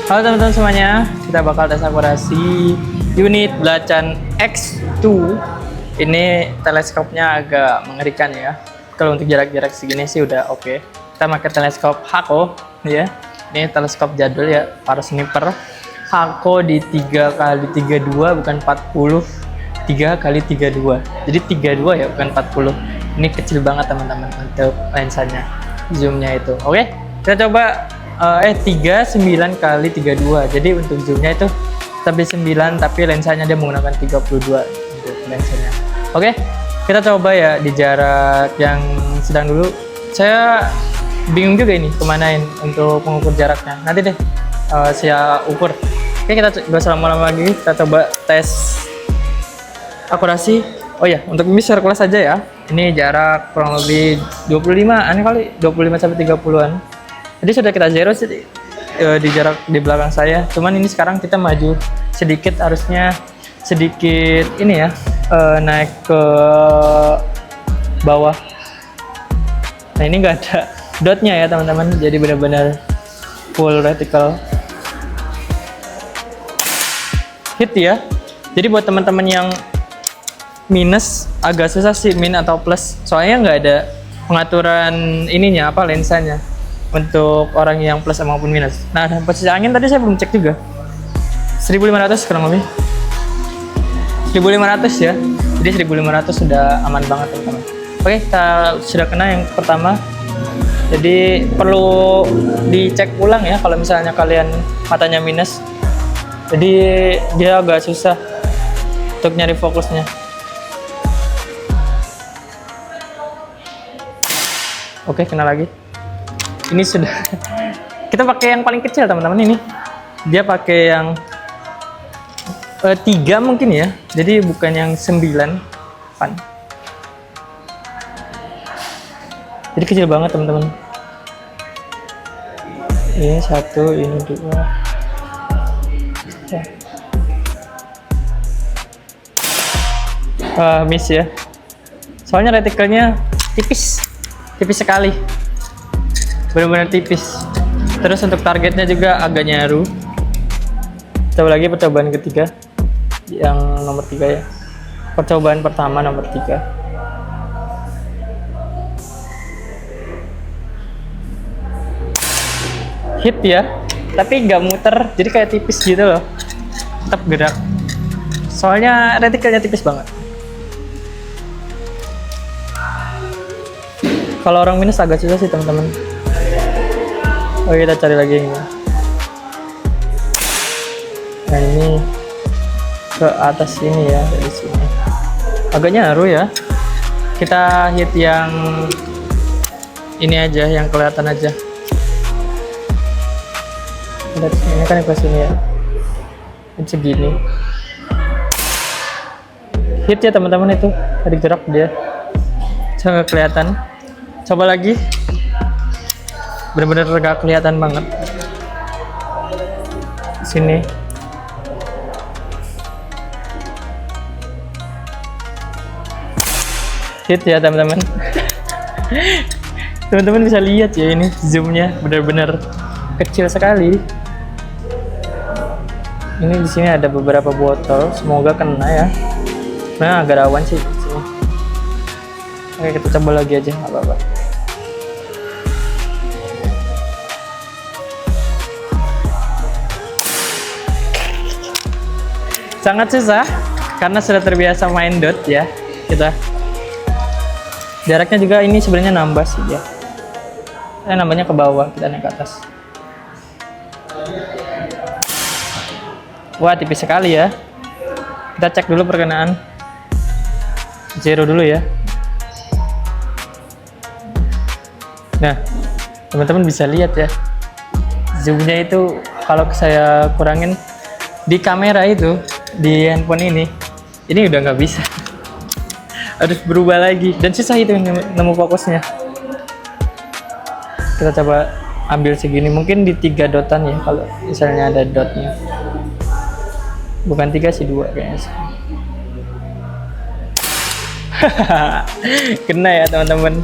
Halo teman-teman semuanya, kita bakal tes akurasi unit Blacan X2. Ini teleskopnya agak mengerikan ya. Kalau untuk jarak-jarak segini sih udah oke. Kita pakai teleskop Hako ya. Ini teleskop jadul ya, para sniper. Hako di 3x32 bukan 40, 3x32. Jadi 32 ya, bukan 40. Ini kecil banget teman-teman untuk lensanya, zoomnya itu. Oke, kita coba 39x32. Jadi untuk zoomnya itu lebih 9, tapi lensanya dia menggunakan 32 untuk lensanya. Oke, kita coba ya di jarak yang sedang dulu. Saya bingung juga ini kemanain untuk mengukur jaraknya. Nanti deh saya ukur. Oke, kita gak usah lama-lama lagi, kita coba tes akurasi. Oh ya, untuk ini circle saja ya. Ini jarak kurang lebih 25-an kali, 25 sampai 30-an. Jadi sudah kita zero sih di jarak di belakang saya. Cuman ini sekarang kita maju sedikit, harusnya sedikit ini ya, naik ke bawah. Nah ini nggak ada dotnya ya teman-teman, jadi benar-benar full reticle hit ya. Jadi buat teman-teman yang minus agak susah sih, min atau plus, soalnya nggak ada pengaturan ininya apa lensanya untuk orang yang plus maupun minus. Nah, dan posisi angin tadi saya belum cek juga. 1500 kurang lebih. 1500 ya. Jadi 1500 sudah aman banget teman-teman. Oke, kita sudah kena yang pertama. Jadi perlu dicek ulang ya kalau misalnya kalian matanya minus. Jadi dia agak susah untuk nyari fokusnya. Oke, kena lagi. Ini sudah kita pakai yang paling kecil teman-teman. Ini dia pakai yang 3 mungkin ya, jadi bukan yang 9 kan. Jadi kecil banget teman-teman. Ini 1, ini 2 ya. Miss ya, soalnya retikelnya tipis sekali, benar-benar tipis. Terus untuk targetnya juga agak nyaru. Coba lagi percobaan ketiga, yang nomor 3 ya. Percobaan pertama nomor 3. Hit ya, tapi nggak muter, jadi kayak tipis gitu loh. Tetap gerak. Soalnya retikelnya tipis banget. Kalau orang minus agak susah sih teman-teman. Oke, kita cari lagi yang ini. Nah ini ke atas sini ya, dari sini. Agak nyaru ya. Kita hit yang ini aja, yang kelihatan aja. Lihat ini kan ke sini ya. Ini segini. Hit ya teman-teman, itu tadi gerak dia. Sangat kelihatan. Coba lagi. Benar-benar gak kelihatan banget. Sini. Hit ya teman-teman. Teman-teman bisa lihat ya, ini zoomnya benar-benar kecil sekali. Ini di sini ada beberapa botol, semoga kena ya. Nah agak rawan sih di sini. Oke, kita coba lagi aja, nggak apa-apa. Sangat susah karena sudah terbiasa main dot ya kita. Jaraknya juga ini sebenarnya nambah sih ya. Nambahnya ke bawah, kita naik ke atas. Wah, tipis sekali ya. Kita cek dulu perkenaan. Zero dulu ya. Nah, teman-teman bisa lihat ya. Zoomnya itu kalau saya kurangin di kamera itu, di handphone ini udah nggak bisa. Harus berubah lagi, dan susah itu nemu fokusnya. Kita coba ambil segini, mungkin di 3 dotan ya kalau misalnya ada dotnya. Bukan 3 sih, 2 kayaknya sih. Kena ya teman-teman.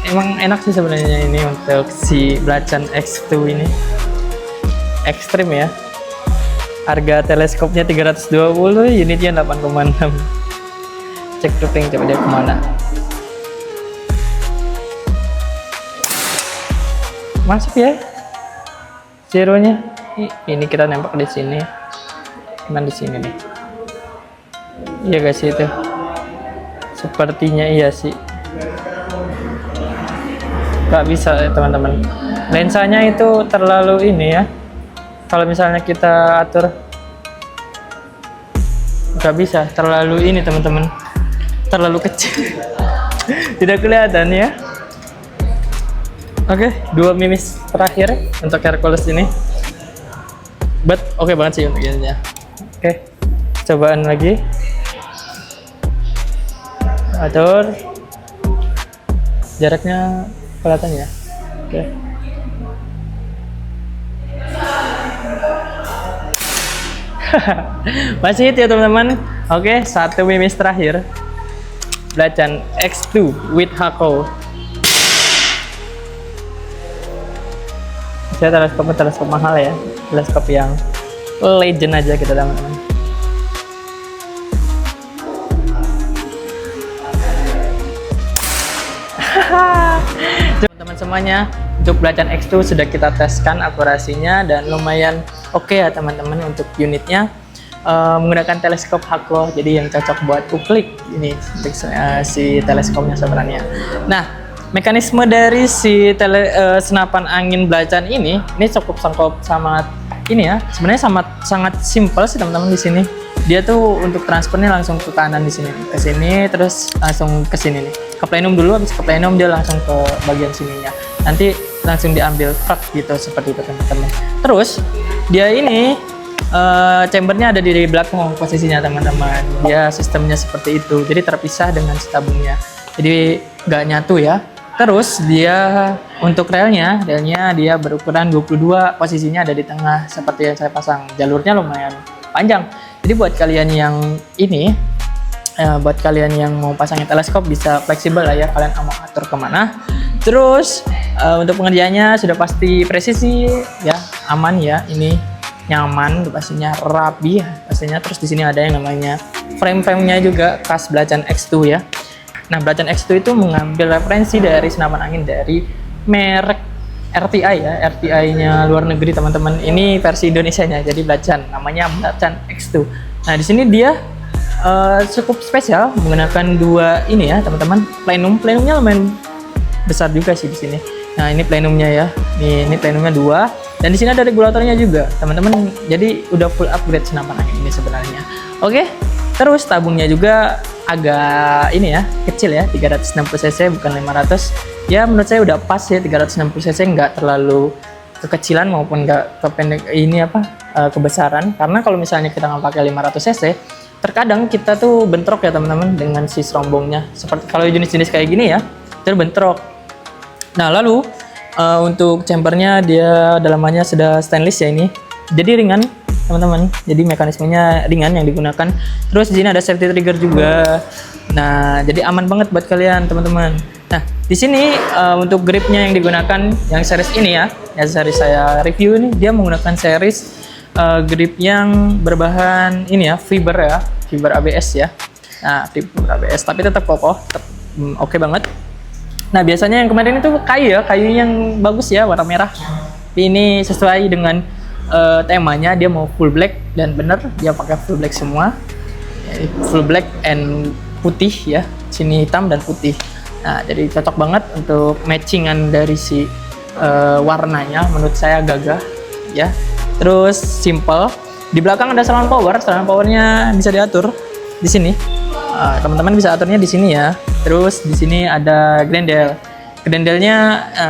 Emang enak sih sebenarnya ini untuk si Blacan X2 ini. ekstrim ya. Harga teleskopnya 320, unitnya 8,6. Cek routing, coba dia kemana. Masuk ya zeronya. Ini kita nembak di sini. Cuman di sini nih. Iya guys itu. Sepertinya iya sih. Gak bisa ya teman-teman. Lensanya itu terlalu ini ya. Kalau misalnya kita atur, gak bisa, terlalu ini teman-teman. Terlalu kecil. Tidak kelihatan ya. Oke, 2 mimis terakhir untuk Hercules ini. But oke banget sih untuk ininya. Oke, cobaan lagi. Atur. Jaraknya kelihatan ya. Oke. Masih hit ya teman-teman. Oke, 1 mimis terakhir. Blacan X2 with Hako. Saya teleskop mahal ya, teleskop yang legend aja kita teman-teman. Teman-teman semuanya, untuk Blacan X2 sudah kita teskan akurasinya dan lumayan oke ya teman-teman untuk unitnya. Menggunakan teleskop Hako, jadi yang cocok buat uklik ini si teleskopnya sebenarnya. Nah, mekanisme dari si senapan angin Blacan ini cukup sangat ini ya. Sebenarnya sangat simpel sih teman-teman di sini. Dia tuh untuk transfernya langsung ke kanan di sini, ke sini, terus langsung ke sini nih. Ke plenum dulu, habis ke plenum dia langsung ke bagian sininya. Nanti langsung diambil frag gitu seperti itu teman-teman. Terus dia ini chambernya ada di belakang posisinya teman-teman. Dia sistemnya seperti itu, jadi terpisah dengan si tabungnya. Jadi nggak nyatu ya. Terus dia untuk relnya dia berukuran 22, posisinya ada di tengah seperti yang saya pasang. Jalurnya lumayan panjang. Jadi buat kalian yang ini, buat kalian yang mau pasangin teleskop bisa fleksibel lah ya, kalian mau atur kemana. Terus untuk pengerjaannya sudah pasti presisi ya, aman ya, ini nyaman, pastinya rapi pastinya. Terus di sini ada yang namanya frame-nya juga khas Blacan X2 ya. Nah, Blacan X2 itu mengambil referensi dari senapan angin dari merek RTI ya, RTI-nya luar negeri teman-teman. Ini versi Indonesianya, jadi Blacan, namanya Blacan X2. Nah, di sini dia cukup spesial menggunakan 2 ini ya teman-teman. Plenumnya lumayan besar juga sih di sini. Nah, ini plenumnya ya. Ini plenumnya 2. Dan di sini ada regulatornya juga, teman-teman. Jadi udah full upgrade senapan angin ini sebenarnya. Oke. Terus tabungnya juga agak ini ya, kecil ya, 360 cc bukan 500. Ya menurut saya udah pas ya 360 cc, nggak terlalu kekecilan maupun nggak kependek ini kebesaran. Karena kalau misalnya kita nggak pakai 500 cc, terkadang kita tuh bentrok ya teman-teman dengan si serombongnya. Seperti kalau jenis-jenis kayak gini ya, itu bentrok. Nah, lalu untuk chambernya dia dalamannya sudah stainless ya ini. Jadi ringan teman-teman. Jadi mekanismenya ringan yang digunakan. Terus di sini ada safety trigger juga. Nah, jadi aman banget buat kalian teman-teman. Nah, di sini untuk gripnya yang digunakan yang series ini ya, yang series saya review ini dia menggunakan series grip yang berbahan ini ya, fiber ya, fiber ABS ya. Nah, fiber ABS tapi tetap kokoh, tetap oke banget. Nah, biasanya yang kemarin itu kayu yang bagus ya, warna merah. Tapi ini sesuai dengan temanya, dia mau full black dan bener dia pakai full black semua. Full black and putih ya, sini hitam dan putih. Nah, jadi cocok banget untuk matchingan dari si warnanya, menurut saya gagah ya. Terus simple. Di belakang ada senapan powernya bisa diatur di sini. Teman-teman bisa aturnya di sini ya. Terus di sini ada grendelnya.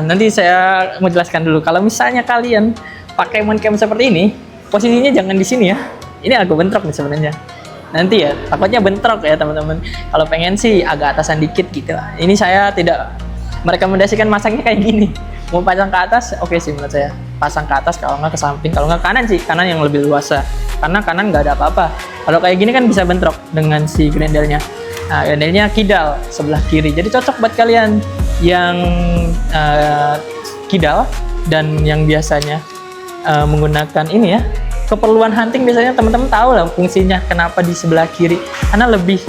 Nanti saya mau jelaskan dulu. Kalau misalnya kalian pakai moncam seperti ini, posisinya jangan di sini ya. Ini agak bentrok nih sebenarnya. Nanti ya, takutnya bentrok ya teman-teman. Kalau pengen sih agak atasan dikit gitu. Ini saya tidak merekomendasikan masangnya kayak gini. Mau pasang ke atas, oke sih menurut saya. Pasang ke atas, kalau nggak ke samping, kalau nggak kanan sih, kanan yang lebih luasa. Karena kanan nggak ada apa-apa. Kalau kayak gini kan bisa bentrok dengan si grendelnya. Nah, grendelnya kidal sebelah kiri. Jadi cocok buat kalian yang kidal dan yang biasanya menggunakan ini ya, keperluan hunting biasanya teman-teman tahu lah fungsinya kenapa di sebelah kiri, karena lebih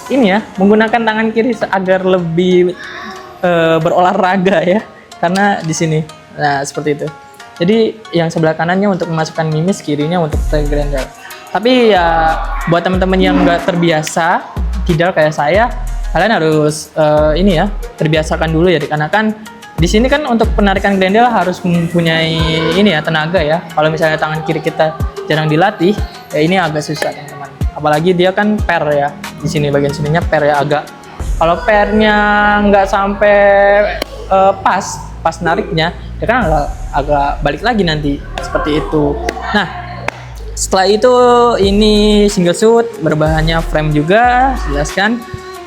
ini ya, menggunakan tangan kiri agar lebih berolahraga ya, karena di sini. Nah seperti itu. Jadi yang sebelah kanannya untuk memasukkan mimis, kirinya untuk grendel. Tapi ya buat teman-teman yang nggak terbiasa kidal kayak saya, kalian harus ini ya, terbiasakan dulu ya, karena kan di sini kan untuk penarikan grendel harus mempunyai ini ya, tenaga ya. Kalau misalnya tangan kiri kita jarang dilatih, ya ini agak susah teman-teman. Apalagi dia kan per ya, di sini bagian sininya per ya, agak. Kalau pernya nggak sampai pas nariknya, ya kan agak balik lagi nanti seperti itu. Nah, setelah itu ini single shoot, berbahannya frame juga, jelaskan.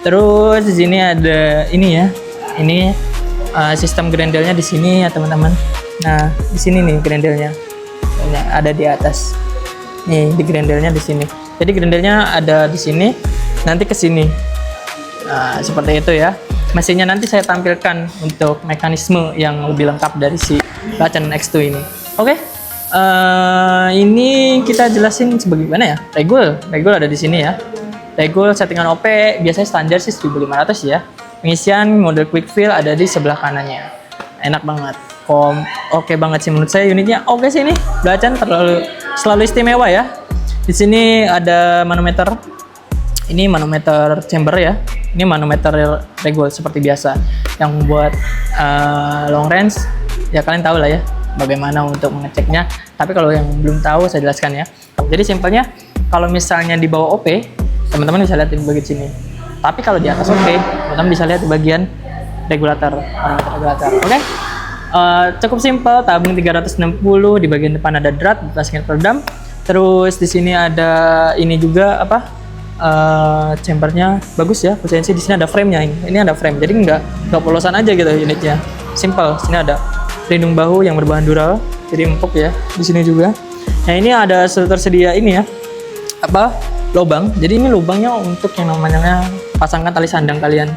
Terus di sini ada ini ya, ini sistem grendelnya di sini ya teman-teman. Nah di sini nih grendelnya, ini ada di atas. Nih di grendelnya di sini. Jadi grendelnya ada di sini, nanti ke sini. Nah seperti itu ya. Mesinnya nanti saya tampilkan untuk mekanisme yang lebih lengkap dari si Belacan X2 ini. Oke. Ini kita jelasin sebagaimana ya. Regul ada di sini ya. Regul settingan OP biasanya standar sih 1500 ya. Pengisian mode quick fill ada di sebelah kanannya. Enak banget. Oke banget sih menurut saya, unitnya oke sih ini. Belacan selalu istimewa ya. Di sini ada manometer. Ini manometer chamber ya. Ini manometer regul seperti biasa. Yang buat long range ya kalian tahu lah ya bagaimana untuk mengeceknya. Tapi kalau yang belum tahu saya jelaskan ya. Jadi simpelnya kalau misalnya di bawah OP, teman-teman bisa lihat di bagian sini. Tapi kalau di atas OP, teman-teman bisa lihat di bagian regulator, manometer regulator. Oke? Cukup simpel, tabung 360, di bagian depan ada drat, belaskan peredam. Terus di sini ada ini juga apa? Chambernya bagus ya, potensi di sini ada frame-nya ini. Ini ada frame. Jadi nggak polosan aja gitu unitnya. Simple. Sini ada pelindung bahu yang berbahan dural, jadi empuk ya. Di sini juga. Nah, ini ada tersedia ini ya. Apa? Lubang. Jadi ini lubangnya untuk yang namanya pasangkan tali sandang kalian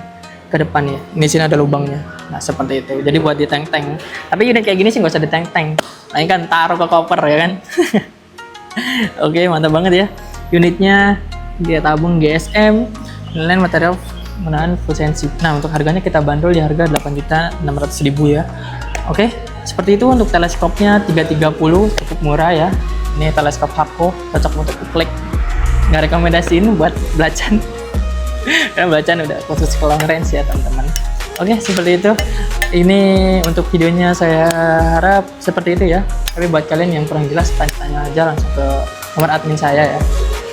ke depan ya. Ini sini ada lubangnya. Nah, seperti itu. Jadi buat di tank-tank. Tapi unit kayak gini sih nggak usah di tank-tank. Nah, ini kan taruh ke koper ya kan. Oke, mantap banget ya. Unitnya dia tabung GSM, lain material menggunakan full sensi. Nah, untuk harganya kita bandrol di harga 8.600.000 ya. Oke, seperti itu untuk teleskopnya 330, cukup murah ya. Ini teleskop Hakko, cocok untuk klik. Nggak rekomendasiin buat Belacan. Karena Belacan udah khusus ke long range ya teman-teman. Oke, seperti itu. Ini untuk videonya saya harap seperti itu ya. Tapi buat kalian yang kurang jelas, tanya-tanya aja langsung ke nomor admin saya ya.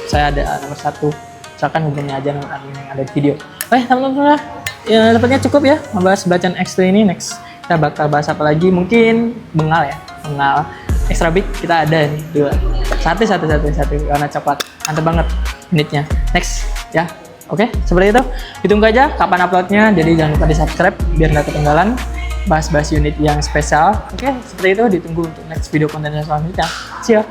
Saya ada nomor 1. Silakan hubungi aja nomor admin yang ada di video. Oke, teman-teman, ya dapatnya cukup ya membahas Belacan X2 ini. Next kita bakal bahas apa lagi? Mungkin bengal ya, bengal extra big kita ada nih 2. Satu warna coklat. Mantap banget unitnya. Next ya. Oke, seperti itu. Ditunggu aja kapan uploadnya. Jadi jangan lupa di-subscribe biar nggak ketinggalan bahas-bahas unit yang spesial. Oke, seperti itu. Ditunggu untuk next video konten selanjutnya. See ya.